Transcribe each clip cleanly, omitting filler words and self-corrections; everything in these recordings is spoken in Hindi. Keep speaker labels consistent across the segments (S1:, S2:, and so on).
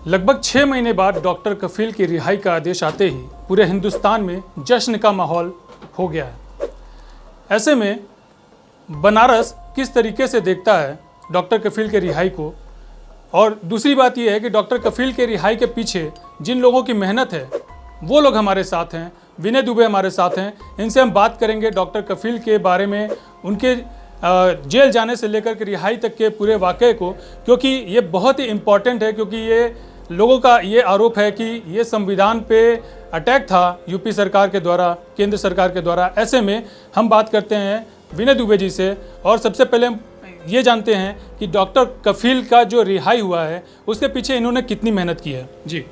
S1: लगभग 6 महीने बाद डॉक्टर कफील की रिहाई का आदेश आते ही पूरे हिंदुस्तान में जश्न का माहौल हो गया है। ऐसे में बनारस किस तरीके से देखता है डॉक्टर कफील के रिहाई को, और दूसरी बात यह है कि डॉक्टर कफील के रिहाई के पीछे जिन लोगों की मेहनत है वो लोग हमारे साथ हैं। विनय दुबे हमारे साथ हैं, इनसे हम बात करेंगे डॉक्टर कफील के बारे में, उनके जेल जाने से लेकर के रिहाई तक के पूरे वाक़े को, क्योंकि ये बहुत ही इम्पॉर्टेंट है। क्योंकि ये लोगों का ये आरोप है कि ये संविधान पे अटैक था यूपी सरकार के द्वारा, केंद्र सरकार के द्वारा। ऐसे में हम बात करते हैं विनय दुबे जी से, और सबसे पहले हम ये जानते हैं कि डॉक्टर कफील का जो रिहाई हुआ है उसके पीछे इन्होंने कितनी मेहनत की है। जी,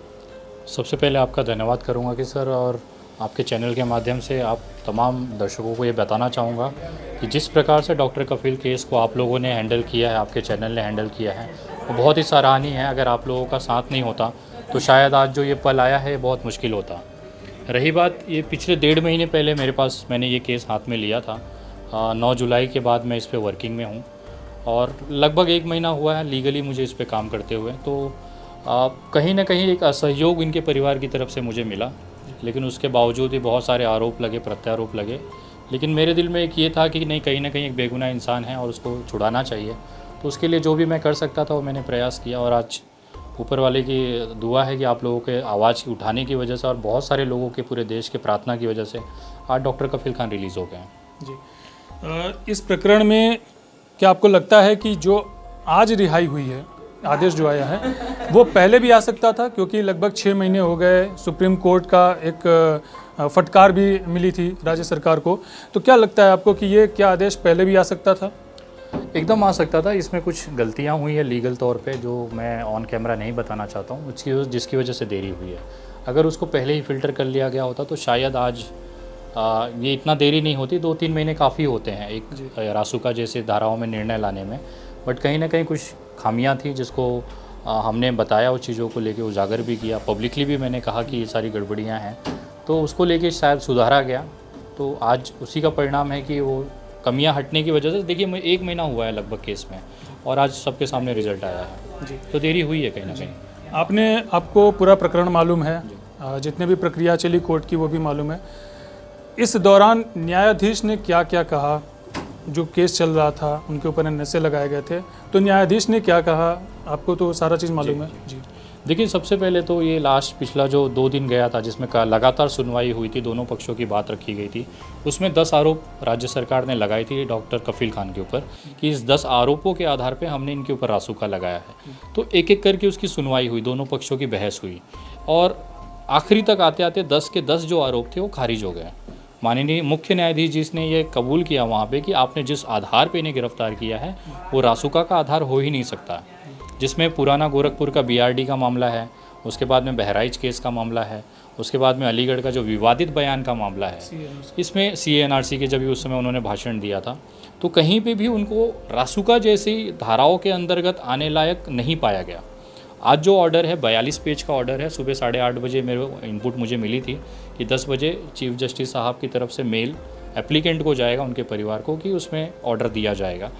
S2: सबसे पहले आपका धन्यवाद करूंगा कि सर, और आपके चैनल के माध्यम से आप तमाम दर्शकों को ये बताना चाहूँगा कि जिस प्रकार से डॉक्टर कफील केस को आप लोगों ने हैंडल किया है, आपके चैनल ने हैंडल किया है, वो बहुत ही सराहनीय है। अगर आप लोगों का साथ नहीं होता तो शायद आज जो ये पल आया है बहुत मुश्किल होता। रही बात, ये पिछले 1.5 महीने पहले मेरे पास मैंने ये केस हाथ में लिया था। 9 जुलाई के बाद मैं इस पर वर्किंग में हूँ और लगभग 1 महीना हुआ है लीगली मुझे इस पर काम करते हुए। तो कहीं ना कहीं एक असहयोग इनके परिवार की तरफ से मुझे मिला, लेकिन उसके बावजूद ही बहुत सारे आरोप लगे, प्रत्यारोप लगे। लेकिन मेरे दिल में एक ये था कि नहीं, कहीं ना कहीं एक बेगुनाह इंसान है और उसको छुड़ाना चाहिए। तो उसके लिए जो भी मैं कर सकता था वो मैंने प्रयास किया, और आज ऊपर वाले की दुआ है कि आप लोगों के आवाज़ की उठाने की वजह से और बहुत सारे लोगों के पूरे देश के प्रार्थना की वजह से आज डॉक्टर कफील खान रिलीज़ हो गए हैं।
S1: जी, इस प्रकरण में क्या आपको लगता है कि जो आज रिहाई हुई है, आदेश जो आया है, वो पहले भी आ सकता था? क्योंकि लगभग 6 महीने हो गए, सुप्रीम कोर्ट का एक फटकार भी मिली थी राज्य सरकार को। तो क्या लगता है आपको कि ये क्या आदेश पहले भी आ सकता था?
S2: एकदम आ सकता था। इसमें कुछ गलतियां हुई है लीगल तौर पे, जो मैं ऑन कैमरा नहीं बताना चाहता हूँ, जिसकी वजह से देरी हुई है। अगर उसको पहले ही फ़िल्टर कर लिया गया होता तो शायद आज ये इतना देरी नहीं होती। 2-3 महीने काफ़ी होते हैं एक रासुका जैसे धाराओं में निर्णय लाने में, बट कहीं ना कहीं कुछ खामियां थी जिसको हमने बताया, उस चीज़ों को लेके उजागर भी किया, पब्लिकली भी मैंने कहा कि ये सारी गड़बड़ियाँ हैं, तो उसको लेके शायद सुधारा गया। तो आज उसी का परिणाम है कि वो कमियां हटने की वजह से, देखिए 1 महीना हुआ है लगभग केस में, और आज सबके सामने रिजल्ट आया है। जी, तो देरी हुई है कहीं ना कहीं।
S1: आपको पूरा प्रकरण मालूम है, जितने भी प्रक्रिया चली कोर्ट की वो भी मालूम है। इस दौरान न्यायाधीश ने क्या क्या कहा? जो केस चल रहा था उनके ऊपर नशे लगाए गए थे, तो न्यायाधीश ने क्या कहा? आपको तो सारा चीज़ मालूम है। जी,
S2: देखिए, सबसे पहले तो ये लास्ट पिछला जो 2 दिन गया था जिसमें लगातार सुनवाई हुई थी, दोनों पक्षों की बात रखी गई थी, उसमें 10 आरोप राज्य सरकार ने लगाई थी डॉक्टर कफील खान के ऊपर कि इस 10 आरोपों के आधार पे हमने इनके ऊपर रासुका लगाया है। तो एक एक करके उसकी सुनवाई हुई, दोनों पक्षों की बहस हुई, और आखिरी तक आते आते 10 के 10 जो आरोप थे वो खारिज हो गए। माननीय मुख्य न्यायाधीश जी ने ये कबूल किया वहाँ पे कि आपने जिस आधार पे इन्हें गिरफ्तार किया है वो रासुका का आधार हो ही नहीं सकता, जिसमें पुराना गोरखपुर का BRD का मामला है, उसके बाद में बहराइच केस का मामला है, उसके बाद में अलीगढ़ का जो विवादित बयान का मामला है, इसमें CA/NRC के जब भी उस समय उन्होंने भाषण दिया था, तो कहीं पे भी उनको रासुका जैसी धाराओं के अंतर्गत आने लायक नहीं पाया गया। आज जो ऑर्डर है 42 पेज का ऑर्डर है। सुबह 8:30 बजे मेरे इनपुट मुझे मिली थी कि 10 बजे चीफ जस्टिस साहब की तरफ से मेल एप्लीकेंट को जाएगा, उनके परिवार को, कि उसमें ऑर्डर दिया जाएगा।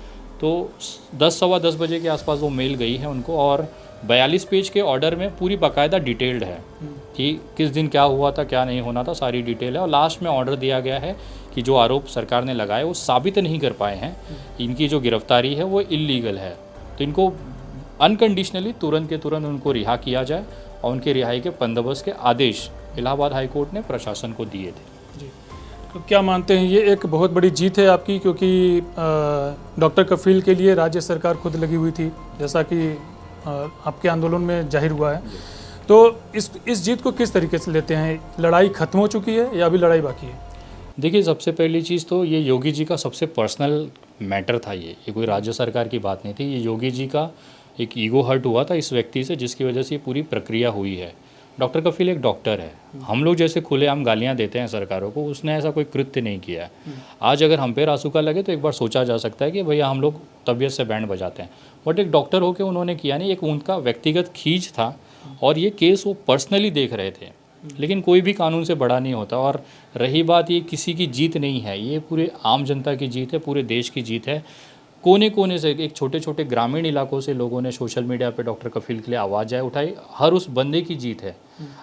S2: तो 10 सवा 10 बजे के आसपास वो मेल गई है उनको, और 42 पेज के ऑर्डर में पूरी बाकायदा डिटेल्ड है कि किस दिन क्या हुआ था, क्या नहीं होना था, सारी डिटेल है। और लास्ट में ऑर्डर दिया गया है कि जो आरोप सरकार ने लगाए वो साबित नहीं कर पाए हैं, इनकी जो गिरफ्तारी है वो इल्लीगल है, तो इनको अनकंडीशनली तुरंत के तुरंत उनको रिहा किया जाए, और उनके रिहाई के बंदोबस्त के आदेश इलाहाबाद हाई कोर्ट ने प्रशासन को दिए थे।
S1: जी, तो क्या मानते हैं ये एक बहुत बड़ी जीत है आपकी? क्योंकि डॉक्टर कफील के लिए राज्य सरकार खुद लगी हुई थी, जैसा कि आपके आंदोलन में जाहिर हुआ है। तो इस जीत को किस तरीके से लेते हैं? लड़ाई खत्म हो चुकी है या अभी लड़ाई बाकी है?
S2: देखिए, सबसे पहली चीज़ तो ये योगी जी का सबसे पर्सनल मैटर था। ये कोई राज्य सरकार की बात नहीं थी। ये योगी जी का एक ईगो हर्ट हुआ था इस व्यक्ति से, जिसकी वजह से ये पूरी प्रक्रिया हुई है। डॉक्टर कफील एक डॉक्टर है। हम लोग जैसे खुलेआम गालियां देते हैं सरकारों को, उसने ऐसा कोई कृत्य नहीं किया है। आज अगर हम पे रासुका लगे तो एक बार सोचा जा सकता है कि भैया हम लोग तबीयत से बैंड बजाते हैं, बट एक डॉक्टर होकर उन्होंने किया नहीं। एक उनका व्यक्तिगत खींच था, और ये केस वो पर्सनली देख रहे थे। लेकिन कोई भी कानून से बड़ा नहीं होता। और रही बात, ये किसी की जीत नहीं है, ये पूरे आम जनता की जीत है, पूरे देश की जीत है। कोने कोने से, एक छोटे छोटे ग्रामीण इलाकों से लोगों ने सोशल मीडिया पे डॉक्टर कफील के लिए आवाज़ उठाई। हर उस बंदे की जीत है।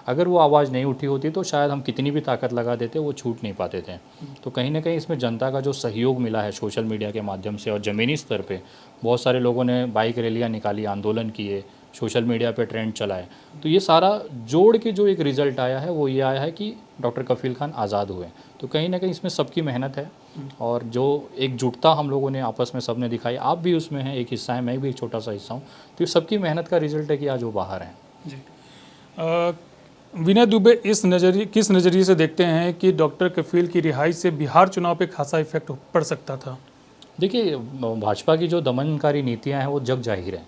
S2: अगर वो आवाज़ नहीं उठी होती तो शायद हम कितनी भी ताकत लगा देते वो छूट नहीं पाते थे। तो कहीं ना कहीं इसमें जनता का जो सहयोग मिला है सोशल मीडिया के माध्यम से और ज़मीनी स्तर पे बहुत सारे लोगों ने बाइक रैलियाँ निकाली, आंदोलन किए, सोशल मीडिया पे ट्रेंड चलाए, तो ये सारा जोड़ के जो एक रिज़ल्ट आया है वो ये आया है कि डॉक्टर कफील खान आज़ाद हुए। तो कहीं ना कहीं इसमें सबकी मेहनत है और जो एकजुटता हम लोगों ने आपस में सबने दिखाई, आप भी उसमें हैं, एक हिस्सा है, मैं भी एक छोटा सा हिस्सा हूँ, तो ये सबकी मेहनत का रिजल्ट है कि आज वो बाहर हैं।
S1: जी। विनय दुबे किस नज़रिए से देखते हैं कि डॉक्टर कफील की रिहाई से बिहार चुनाव पे खासा इफेक्ट पड़ सकता था?
S2: देखिए, भाजपा की जो दमनकारी नीतियाँ हैं वो जग जाहिर हैं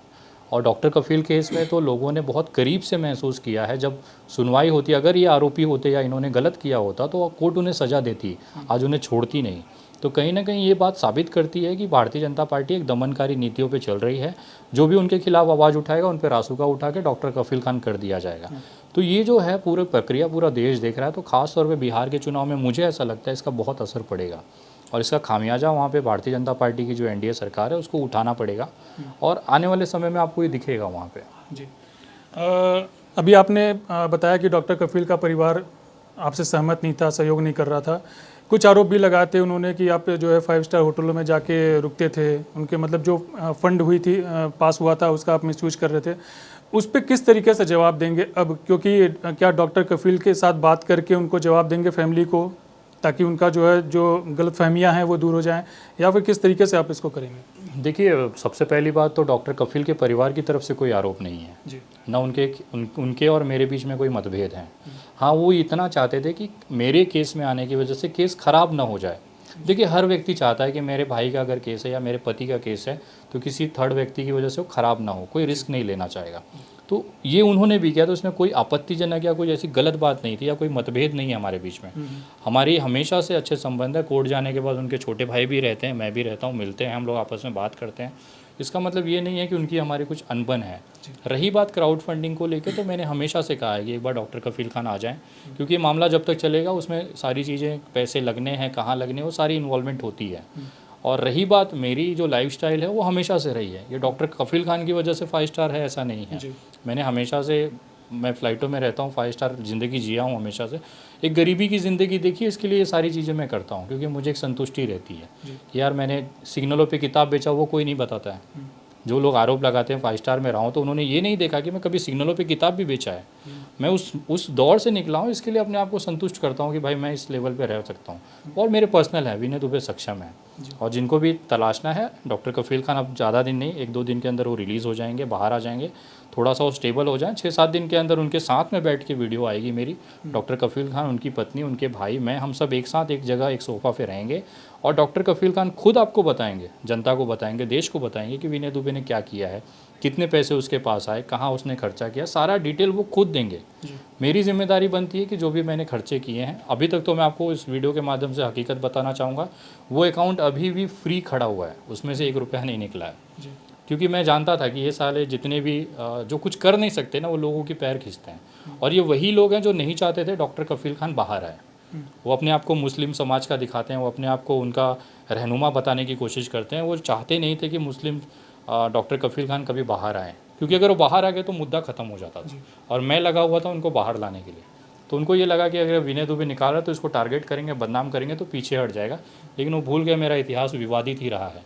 S2: और डॉक्टर कफील केस में तो लोगों ने बहुत करीब से महसूस किया है। जब सुनवाई होती, अगर ये आरोपी होते या इन्होंने गलत किया होता तो कोर्ट उन्हें सज़ा देती, आज उन्हें छोड़ती नहीं। तो कहीं ना कहीं ये बात साबित करती है कि भारतीय जनता पार्टी एक दमनकारी नीतियों पे चल रही है। जो भी उनके खिलाफ आवाज़ उठाएगा उन पर रासुका उठा के डॉक्टर कफील खान कर दिया जाएगा। तो ये जो है पूरी प्रक्रिया पूरा देश देख रहा है। तो खास तौर पे बिहार के चुनाव में मुझे ऐसा लगता है इसका बहुत असर पड़ेगा और इसका खामियाजा वहाँ पे भारतीय जनता पार्टी की जो एनडीए सरकार है उसको उठाना पड़ेगा और आने वाले समय में आपको ये दिखेगा वहाँ पे।
S1: जी। अभी आपने बताया कि डॉक्टर कफील का परिवार आपसे सहमत नहीं था, सहयोग नहीं कर रहा था। कुछ आरोप भी लगाते उन्होंने कि आप जो है 5 स्टार होटलों में जाके रुकते थे, उनके मतलब जो फंड हुई थी पास हुआ था उसका आप मिसयूज कर रहे थे। उस पर किस तरीके से जवाब देंगे अब, क्योंकि क्या डॉक्टर कफील के साथ बात करके उनको जवाब देंगे फैमिली को, ताकि उनका जो गलतफहमियां हैं वो दूर हो जाएं, या फिर किस तरीके से आप इसको करेंगे?
S2: देखिए, सबसे पहली बात तो डॉक्टर कफील के परिवार की तरफ से कोई आरोप नहीं है
S1: जी।
S2: ना उनके और मेरे बीच में कोई मतभेद है। हाँ, वो इतना चाहते थे कि मेरे केस में आने की वजह से केस ख़राब ना हो जाए। देखिए, हर व्यक्ति चाहता है कि मेरे भाई का अगर केस है या मेरे पति का केस है तो किसी थर्ड व्यक्ति की वजह से वो ख़राब ना हो, कोई रिस्क नहीं लेना चाहेगा। तो ये उन्होंने भी किया, तो इसमें कोई आपत्तिजनक या कोई ऐसी गलत बात नहीं थी या कोई मतभेद नहीं है हमारे बीच में। हमारी हमेशा से अच्छे संबंध है। कोर्ट जाने के बाद उनके छोटे भाई भी रहते हैं, मैं भी रहता हूँ, मिलते हैं हम लोग, आपस में बात करते हैं। इसका मतलब ये नहीं है कि उनकी हमारी कुछ अनबन है। रही बात क्राउड फंडिंग को लेकर, तो मैंने हमेशा से कहा है कि एक बार डॉक्टर कफील खान आ जाएं, क्योंकि ये मामला जब तक चलेगा उसमें सारी चीज़ें, पैसे लगने हैं, कहाँ लगने, वो सारी इन्वॉल्वमेंट होती है। और रही बात मेरी जो लाइफस्टाइल है वो हमेशा से रही है। ये डॉक्टर कफील खान की वजह से 5 स्टार है ऐसा नहीं है। मैंने हमेशा से, मैं फ़्लाइटों में रहता हूँ, 5 स्टार ज़िंदगी जिया हूँ हमेशा से। एक गरीबी की ज़िंदगी देखी, इसके लिए ये सारी चीज़ें मैं करता हूँ क्योंकि मुझे एक संतुष्टि रहती है कि यार मैंने सिग्नलों पे किताब बेचा, वो कोई नहीं बताता है। जो लोग आरोप लगाते हैं 5 स्टार में रहा हूँ, तो उन्होंने ये नहीं देखा कि मैं कभी सिग्नलों पे किताब भी बेचा है। मैं उस दौर से निकला हूँ, इसके लिए अपने आप को संतुष्ट करता हूँ कि भाई मैं इस लेवल पे रह सकता हूँ। और मेरे पर्सनल है, विनय दुबे सक्षम है। और जिनको भी तलाशना है, डॉक्टर कफील खान अब ज़्यादा दिन नहीं, 1-2 दिन के अंदर वो रिलीज़ हो जाएंगे, बाहर आ जाएंगे, थोड़ा सा वो स्टेबल हो जाएं। 6-7 दिन के अंदर उनके साथ में बैठ के वीडियो आएगी मेरी। डॉक्टर कफील खान, उनकी पत्नी, उनके भाई, मैं, हम सब एक साथ एक जगह एक सोफ़ा पे रहेंगे और डॉक्टर कफील खान खुद आपको बताएंगे, जनता को बताएंगे, देश को बताएंगे कि विनय दुबे ने क्या किया है, कितने पैसे उसके पास आए, कहाँ उसने खर्चा किया, सारा डिटेल वो खुद देंगे। मेरी जिम्मेदारी बनती है कि जो भी मैंने खर्चे किए हैं, अभी तक तो मैं आपको इस वीडियो के माध्यम से हकीकत बताना चाहूँगा, वो अकाउंट अभी भी फ्री खड़ा हुआ है, उसमें से 1 रुपया नहीं निकला है। क्योंकि मैं जानता था कि ये साले जितने भी जो कुछ कर नहीं सकते ना, वो लोगों की पैर खींचते हैं। और ये वही लोग हैं जो नहीं चाहते थे डॉक्टर कफील खान बाहर आए। वो अपने आप को मुस्लिम समाज का दिखाते हैं, वो अपने आप को उनका रहनुमा बताने की कोशिश करते हैं। वो चाहते नहीं थे कि मुस्लिम डॉक्टर कफील खान कभी बाहर आए, क्योंकि अगर वो बाहर आ गए तो मुद्दा ख़त्म हो जाता था। और मैं लगा हुआ था उनको बाहर लाने के लिए। तो उनको ये लगा कि अगर विनय दुबे निकाल रहा है तो इसको टारगेट करेंगे, बदनाम करेंगे तो पीछे हट जाएगा। लेकिन वो भूल गए मेरा इतिहास विवादित ही रहा है।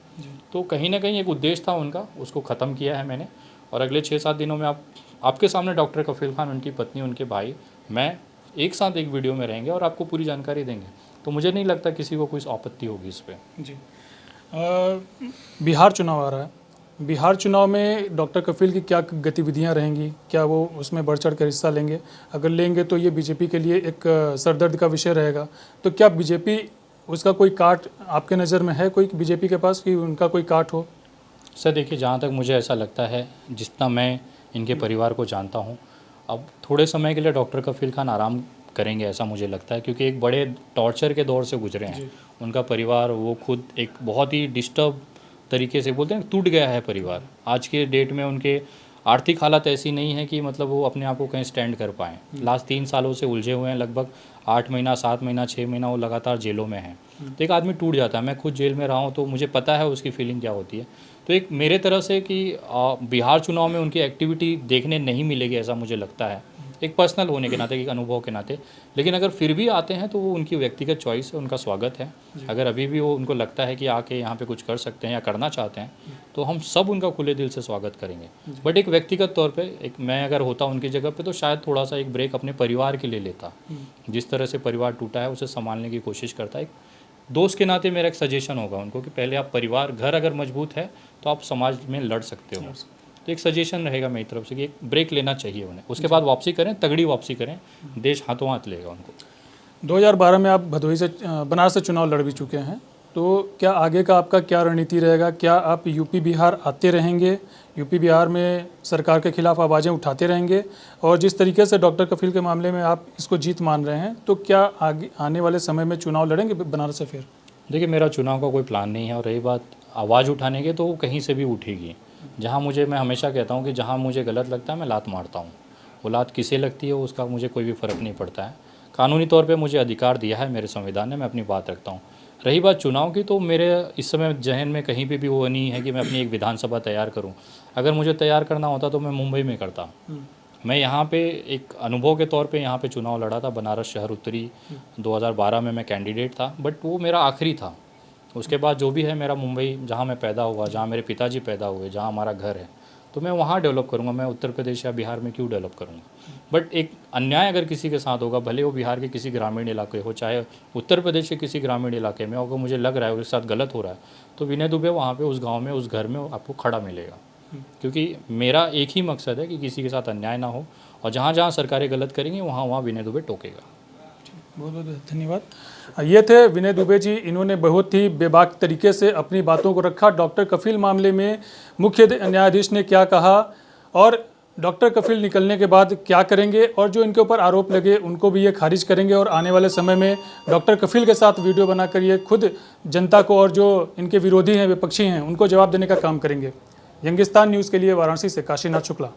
S2: तो कहीं ना कहीं एक उद्देश्य था उनका, उसको ख़त्म किया है मैंने। और अगले 6-7 दिनों में आपके सामने डॉक्टर कफील खान, उनकी पत्नी, उनके भाई, मैं एक साथ एक वीडियो में रहेंगे और आपको पूरी जानकारी देंगे। तो मुझे नहीं लगता किसी को कोई आपत्ति होगी इस पर।
S1: जी। बिहार चुनाव आ रहा है, बिहार चुनाव में डॉक्टर कफील की क्या गतिविधियां रहेंगी? क्या वो उसमें बढ़ चढ़ कर हिस्सा लेंगे? अगर लेंगे तो ये बीजेपी के लिए एक सरदर्द का विषय रहेगा। तो क्या बीजेपी उसका कोई काट आपके नज़र में है, कोई बीजेपी के पास, कि उनका कोई काट हो?
S2: सर देखिए, जहाँ तक मुझे ऐसा लगता है, जितना मैं इनके परिवार को जानता हूँ, अब थोड़े समय के लिए डॉक्टर कफील खान आराम करेंगे ऐसा मुझे लगता है, क्योंकि एक बड़े टॉर्चर के दौर से गुजरे हैं। उनका परिवार, वो खुद एक बहुत ही डिस्टर्ब तरीके से, बोलते हैं टूट गया है परिवार। आज के डेट में उनके आर्थिक हालत ऐसी नहीं है कि मतलब वो अपने आप को कहीं स्टैंड कर पाएँ। लास्ट 3 सालों से उलझे हुए हैं, लगभग 8 महीना, 7 महीना, 6 महीना वो लगातार जेलों में हैं। तो एक आदमी टूट जाता है। मैं खुद जेल में रहा हूँ, तो मुझे पता है उसकी फीलिंग क्या होती है। तो एक मेरे तरफ से कि बिहार चुनाव में उनकी एक्टिविटी देखने नहीं मिलेगी, ऐसा मुझे लगता है, एक पर्सनल होने के नाते, एक अनुभव के नाते। लेकिन अगर फिर भी आते हैं तो वो उनकी व्यक्तिगत चॉइस है, उनका स्वागत है। अगर अभी भी वो उनको लगता है कि आके यहाँ पे कुछ कर सकते हैं या करना चाहते हैं, तो हम सब उनका खुले दिल से स्वागत करेंगे। बट एक व्यक्तिगत तौर पे एक मैं अगर होता उनकी जगह पे, तो शायद थोड़ा सा एक ब्रेक अपने परिवार के लिए लेता। जिस तरह से परिवार टूटा है उसे संभालने की कोशिश करता है। एक दोस्त के नाते मेरा एक सजेशन होगा उनको कि पहले आप परिवार, घर अगर मजबूत है तो आप समाज में लड़ सकते हो। तो एक सजेशन रहेगा मेरी तरफ से कि एक ब्रेक लेना चाहिए उन्हें, उसके बाद वापसी करें, तगड़ी वापसी करें, देश हाथों हाथ लेगा उनको।
S1: 2012 में आप भदोही से बनारस से चुनाव लड़ भी चुके हैं, तो क्या आगे का आपका क्या रणनीति रहेगा? क्या आप यूपी बिहार आते रहेंगे, यूपी बिहार में सरकार के खिलाफ आवाज़ें उठाते रहेंगे? और जिस तरीके से डॉक्टर कफील के मामले में आप इसको जीत मान रहे हैं, तो क्या आगे आने वाले समय में चुनाव लड़ेंगे बनारस से फिर?
S2: देखिए, मेरा चुनाव का कोई प्लान नहीं है। और रही बात आवाज़ उठाने की, तो वो कहीं से भी उठेगी। जहाँ मुझे, मैं हमेशा कहता हूँ कि जहाँ मुझे गलत लगता है मैं लात मारता हूँ। वो लात किसे लगती है उसका मुझे कोई भी फ़र्क नहीं पड़ता है। कानूनी तौर पे मुझे अधिकार दिया है मेरे संविधान ने, मैं अपनी बात रखता हूँ। रही बात चुनाव की, तो मेरे इस समय जहन में कहीं पे भी वो नहीं है कि मैं अपनी एक विधानसभा तैयार करूँ। अगर मुझे तैयार करना होता तो मैं मुंबई में करता। मैं यहाँ पे एक अनुभव के तौर पे यहाँ पे चुनाव लड़ा था। बनारस शहर उत्तरी 2012 में मैं कैंडिडेट था, बट वो मेरा आखिरी था। उसके बाद जो भी है मेरा मुंबई, जहाँ मैं पैदा हुआ, जहाँ मेरे पिताजी पैदा हुए, जहाँ हमारा घर है, तो मैं वहाँ डेवलप करूँगा। मैं उत्तर प्रदेश या बिहार में क्यों डेवलप करूँगा? बट एक अन्याय अगर किसी के साथ होगा, भले वो बिहार के किसी ग्रामीण इलाके हो, चाहे उत्तर प्रदेश के किसी ग्रामीण इलाके में, अगर मुझे लग रहा है उसके साथ गलत हो रहा है, तो विनय दुबे वहाँ पे उस गांव में, उस घर में आपको खड़ा मिलेगा। क्योंकि मेरा एक ही मकसद है कि किसी के साथ अन्याय ना हो, और जहाँ जहाँ सरकारें गलत करेंगी वहाँ वहाँ विनय दुबे टोकेगा।
S1: बहुत बहुत धन्यवाद। ये थे विनय दुबे जी। इन्होंने बहुत ही बेबाक तरीके से अपनी बातों को रखा। डॉक्टर कफील मामले में मुख्य न्यायाधीश ने क्या कहा, और डॉक्टर कफील निकलने के बाद क्या करेंगे, और जो इनके ऊपर आरोप लगे उनको भी ये खारिज करेंगे, और आने वाले समय में डॉक्टर कफील के साथ वीडियो बनाकर ये खुद जनता को और जो इनके विरोधी हैं, विपक्षी हैं, उनको जवाब देने का काम करेंगे। यंगिस्तान न्यूज़ के लिए वाराणसी से काशीनाथ शुक्ला।